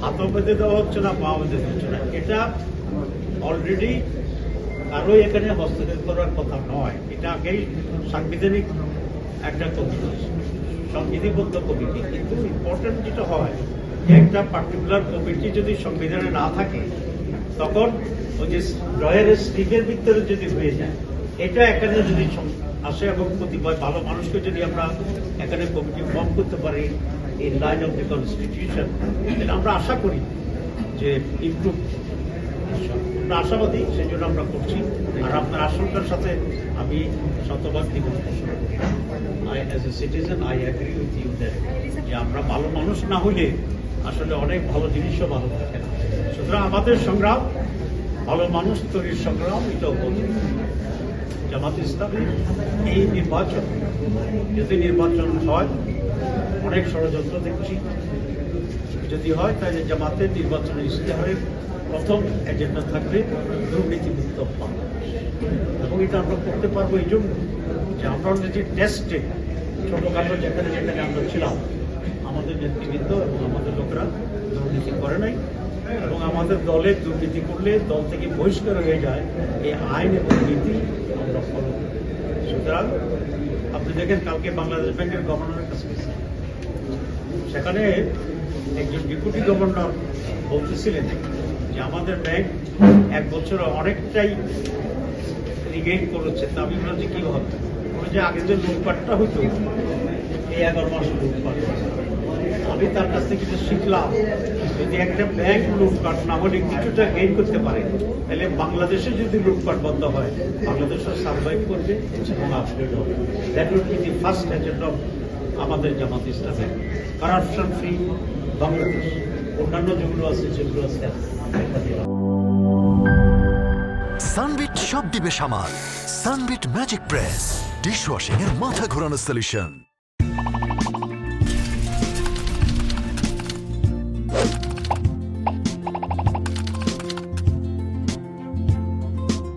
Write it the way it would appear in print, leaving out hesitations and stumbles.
হাতও বেঁধে দেওয়া হচ্ছে না, পা বেঁধে দেওয়া হচ্ছে না। এটা অলরেডি কারো এখানে হস্তক্ষেপ করার কথা নয়। এটা আগেই সাংবিধানিক একটা কমিটি, সংবিধিবদ্ধ কমিটি। কিন্তু ইম্পর্টেন্ট যেটা হয়, একটা পার্টিকুলার কমিটি যদি সংবিধানে না থাকে, তখন ওই যে ড্রয়ের স্লিপের ভিতরে যদি হয়ে যায়, এটা এখানে যদি আসে এবং কতিপয় ভালো মানুষকে যদি আমরা এখানে কমিটি ফর্ম করতে পারি in line of the constitution, তাহলে আমরা আশা করি যে ইমপ্রুভ, আমরা আশাবাদী, সেই জন্য আমরা করছি। আর আপনার আশঙ্কার সাথে আমি শতভাগ দ্বিমত পোষণ করি। As a citizen I agree with you that যে আমরা ভালো মানুষ না হইলে আসলে অনেক ভালো জিনিসও ভালো থাকে না। সুতরাং আমাদের সংগ্রাম ভালো মানুষ তৈরির সংগ্রাম, এটা উপযোগী। জামাত ইসলামী এই নির্বাচন, যদি নির্বাচন হয়, অনেক ষড়যন্ত্র দেখছি, যদি হয় তাহলে জামাতের নির্বাচনের ইশতেহারের প্রথম এজেন্ডা থাকবে দুর্নীতিমুক্ত বাংলাদেশ। এবং এটা আমরা করতে পারবো এই জন্য যে আমরা যদি টেস্টে ছোটখাটো যেখানে যেখানে আমরা ছিলাম, আমাদের নেতৃবৃন্দ এবং আমাদের লোকেরা দুর্নীতি করে নাই, এবং আমাদের দলে দুর্নীতি করলে দল থেকে বহিষ্কার হয়ে যায়, এই আইন এবং নীতি আমরা ফলো করি। সুতরাং আপনি দেখেন, কালকে বাংলাদেশ ব্যাংকের গভর্নরের কাছে গেছে, সেখানে একজন ডেপুটি গভর্নর বলতেছিলেন যে আমাদের ব্যাংক এক বছর অনেকটাই রিগেইন করেছে। তা আমি বলছি কি হবে, যে আগে যে লুটপাটটা হইতো, এই 11 মাস লুটপাট। আমি তার কাছ থেকে কিছু শিখলাম, যদি একটা ব্যাংক লুটপাট না হলে কিছুটা গেইন করতে পারে, তাহলে বাংলাদেশে যদি লুটপাট বন্ধ হয়, বাংলাদেশও সার্ভাইভ করবে এবং আপগ্রেড হবে। That will be the first agenda of আমাদের জামাত ইসলামের, কারাপশন ফ্রি বাংলাদেশ। অন্যান্য যেগুলো আছে সেগুলো আছে। সানবিট সব দিবে সামাল। সানবিট ম্যাজিক প্রেস ডিশওয়াশিং এর মাথা ঘোরানো সলিউশন।